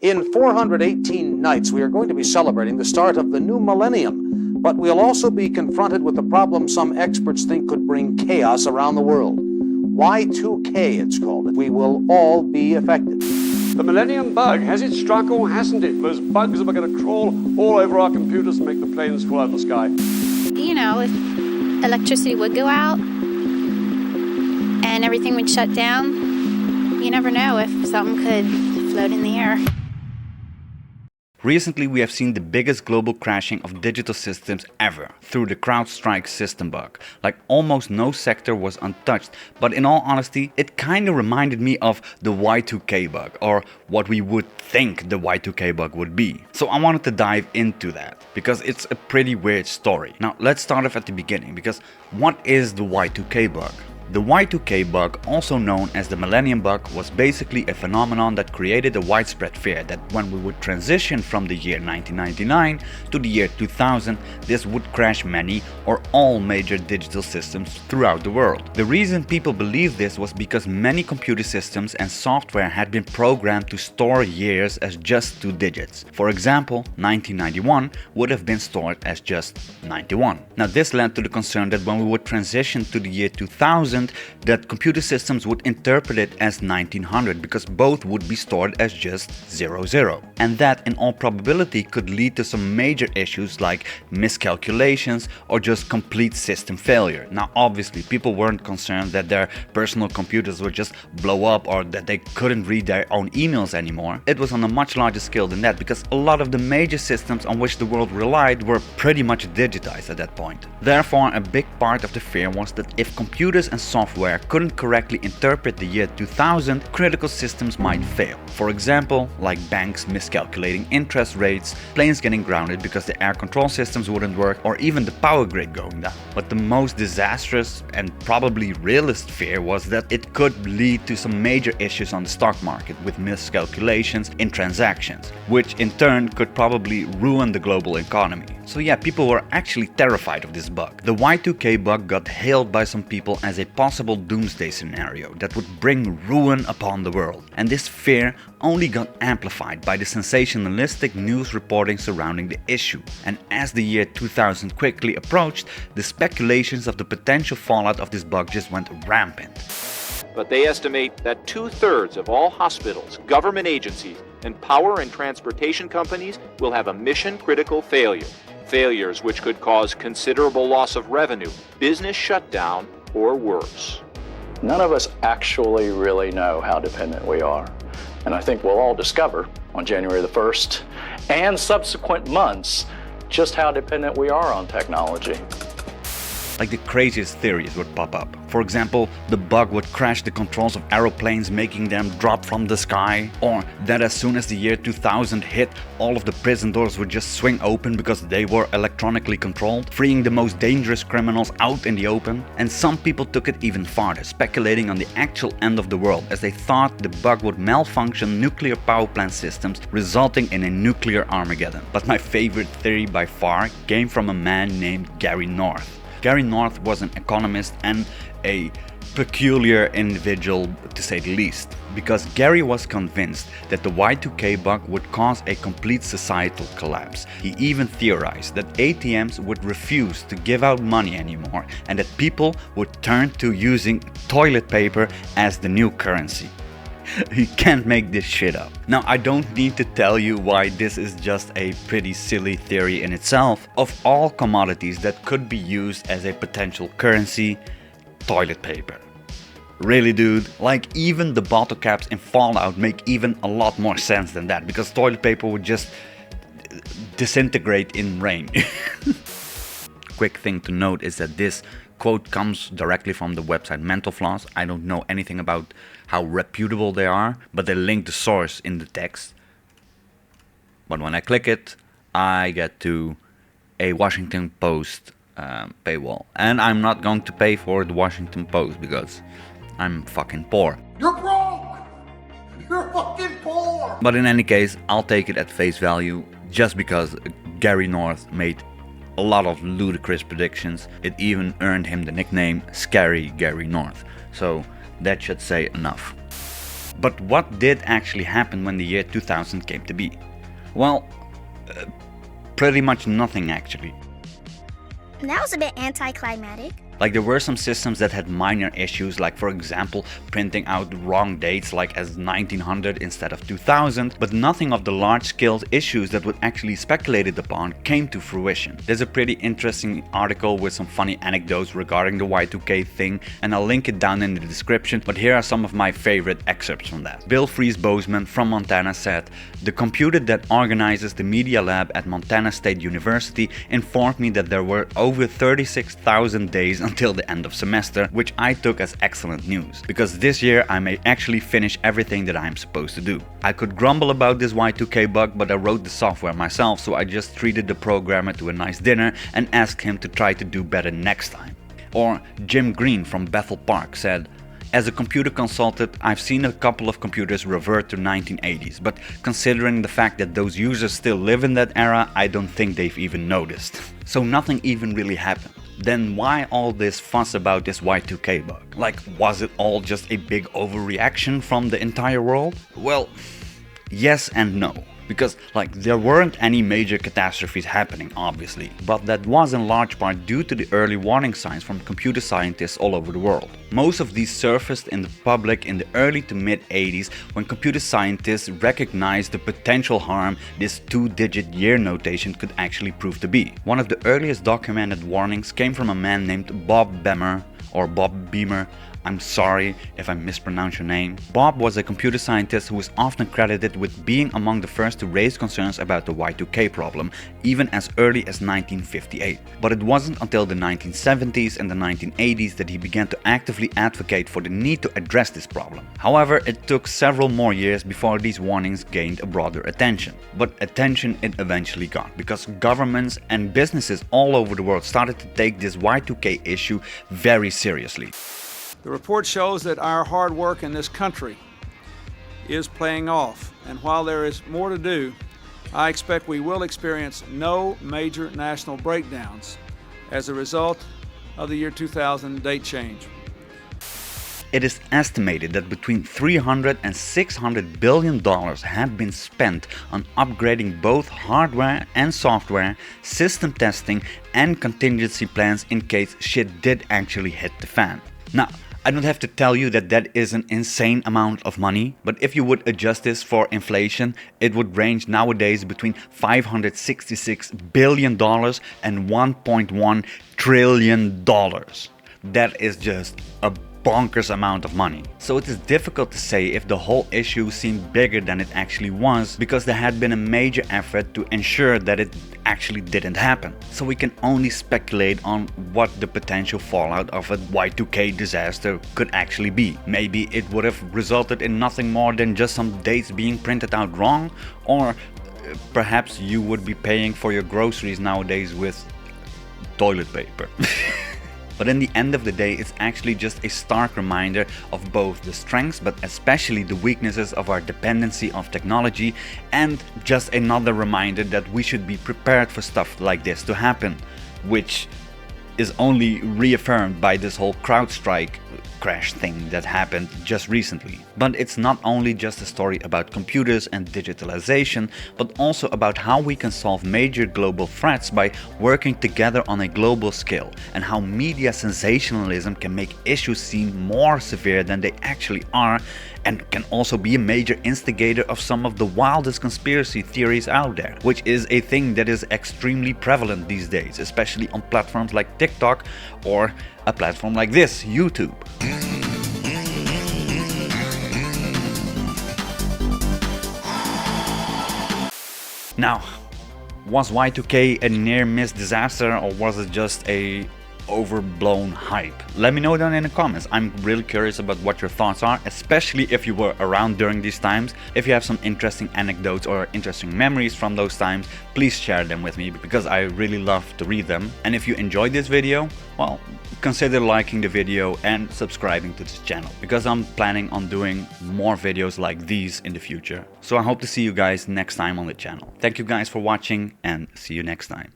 In 418 nights, we are going to be celebrating the start of the new millennium, but we'll also be confronted with a problem some experts think could bring chaos around the world. Y2K, it's called. We will all be affected. The millennium bug, has it struck or hasn't it? Those bugs are going to crawl all over our computers and make the planes fly out of the sky. You know, if electricity would go out and everything would shut down, you never know if something could float in the air. Recently, we have seen the biggest global crashing of digital systems ever through the CrowdStrike system bug. Like, almost no sector was untouched, but in all honesty, it kinda reminded me of the Y2K bug, or what we would think the Y2K bug would be. So I wanted to dive into that, because it's a pretty weird story. Now, let's start off at the beginning, because what is the Y2K bug? The Y2K bug, also known as the Millennium Bug, was basically a phenomenon that created a widespread fear that when we would transition from the year 1999 to the year 2000, this would crash many or all major digital systems throughout the world. The reason people believed this was because many computer systems and software had been programmed to store years as just 2 digits. For example, 1991 would have been stored as just 91. Now, this led to the concern that when we would transition to the year 2000, that computer systems would interpret it as 1900 because both would be stored as just 00. And that in all probability could lead to some major issues like miscalculations or just complete system failure. Now, obviously, people weren't concerned that their personal computers would just blow up or that they couldn't read their own emails anymore. It was on a much larger scale than that, because a lot of the major systems on which the world relied were pretty much digitized at that point. Therefore, a big part of the fear was that if computers and software couldn't correctly interpret the year 2000, critical systems might fail. For example, like banks miscalculating interest rates, planes getting grounded because the air control systems wouldn't work, or even the power grid going down. But the most disastrous and probably realist fear was that it could lead to some major issues on the stock market with miscalculations in transactions, which in turn could probably ruin the global economy. So yeah, people were actually terrified of this bug. The Y2K bug got hailed by some people as a possible doomsday scenario that would bring ruin upon the world. And this fear only got amplified by the sensationalistic news reporting surrounding the issue. And as the year 2000 quickly approached, the speculations of the potential fallout of this bug just went rampant. But they estimate that 2/3 of all hospitals, government agencies, and power and transportation companies will have a mission-critical failure. Failures which could cause considerable loss of revenue, business shutdown, or worse. None of us actually really know how dependent we are. And I think we'll all discover on January the 1st and subsequent months just how dependent we are on technology. Like, the craziest theories would pop up. For example, the bug would crash the controls of aeroplanes, making them drop from the sky. Or that as soon as the year 2000 hit, all of the prison doors would just swing open because they were electronically controlled, freeing the most dangerous criminals out in the open. And some people took it even farther, speculating on the actual end of the world, as they thought the bug would malfunction nuclear power plant systems, resulting in a nuclear Armageddon. But my favorite theory by far came from a man named Gary North. Gary North was an economist and a peculiar individual, to say the least, because Gary was convinced that the Y2K bug would cause a complete societal collapse. He even theorized that ATMs would refuse to give out money anymore and that people would turn to using toilet paper as the new currency. You can't make this shit up. Now, I don't need to tell you why this is just a pretty silly theory in itself. Of all commodities that could be used as a potential currency, toilet paper. Really, dude? Like, even the bottle caps in Fallout make even a lot more sense than that, because toilet paper would just disintegrate in rain. Quick thing to note is that this quote comes directly from the website Mental Floss. I don't know anything about how reputable they are, but they link the source in the text. But when I click it, I get to a Washington Post paywall. And I'm not going to pay for the Washington Post because I'm fucking poor. You're broke! You're fucking poor! But in any case, I'll take it at face value just because Gary North made a lot of ludicrous predictions. It even earned him the nickname Scary Gary North. So that should say enough. But what did actually happen when the year 2000 came to be? Well, pretty much nothing actually. That was a bit anticlimactic. Like there were some systems that had minor issues, like for example printing out wrong dates like as 1900 instead of 2000, but nothing of the large-scale issues that were actually speculated upon came to fruition. There's a pretty interesting article with some funny anecdotes regarding the Y2K thing, and I'll link it down in the description, but here are some of my favorite excerpts from that. Bill Fries-Bozeman from Montana said, "The computer that organizes the media lab at Montana State University informed me that there were over 36,000 days until the end of semester, which I took as excellent news, because this year I may actually finish everything that I'm supposed to do. I could grumble about this Y2K bug, but I wrote the software myself, so I just treated the programmer to a nice dinner and asked him to try to do better next time." Or Jim Green from Bethel Park said, "As a computer consultant, I've seen a couple of computers revert to 1980s, but considering the fact that those users still live in that era, I don't think they've even noticed." So nothing even really happened. Then why all this fuss about this Y2K bug? Like, was it all just a big overreaction from the entire world? Well, yes and no. Because like there weren't any major catastrophes happening obviously, but that was in large part due to the early warning signs from computer scientists all over the world. Most of these surfaced in the public in the early to mid 80s when computer scientists recognized the potential harm this 2-digit year notation could actually prove to be. One of the earliest documented warnings came from a man named Bob Beamer. I'm sorry if I mispronounce your name. Bob was a computer scientist who was often credited with being among the first to raise concerns about the Y2K problem, even as early as 1958. But it wasn't until the 1970s and the 1980s that he began to actively advocate for the need to address this problem. However, it took several more years before these warnings gained a broader attention. But attention it eventually got, because governments and businesses all over the world started to take this Y2K issue very seriously. The report shows that our hard work in this country is paying off, and while there is more to do, I expect we will experience no major national breakdowns as a result of the year 2000 date change. It is estimated that between $300 and $600 billion have been spent on upgrading both hardware and software, system testing, and contingency plans in case shit did actually hit the fan. Now, I don't have to tell you that that is an insane amount of money, but if you would adjust this for inflation, it would range nowadays between $566 billion and $1.1 trillion. That is just a bonkers amount of money. So it is difficult to say if the whole issue seemed bigger than it actually was, because there had been a major effort to ensure that it actually didn't happen. So we can only speculate on what the potential fallout of a Y2K disaster could actually be. Maybe it would have resulted in nothing more than just some dates being printed out wrong, or perhaps you would be paying for your groceries nowadays with toilet paper. But in the end of the day, it's actually just a stark reminder of both the strengths, but especially the weaknesses of our dependency of technology, and just another reminder that we should be prepared for stuff like this to happen, which is only reaffirmed by this whole CrowdStrike crash thing that happened just recently. But it's not only just a story about computers and digitalization, but also about how we can solve major global threats by working together on a global scale, and how media sensationalism can make issues seem more severe than they actually are, and can also be a major instigator of some of the wildest conspiracy theories out there, which is a thing that is extremely prevalent these days, especially on platforms like TikTok or a platform like this, YouTube. Now, was Y2K a near-miss disaster, or was it just a overblown hype? Let me know down in the comments. I'm really curious about what your thoughts are, especially if you were around during these times. If you have some interesting anecdotes or interesting memories from those times, please share them with me, because I really love to read them. And if you enjoyed this video, well, consider liking the video and subscribing to this channel, because I'm planning on doing more videos like these in the future. So I hope to see you guys next time on the channel. Thank you guys for watching, and see you next time.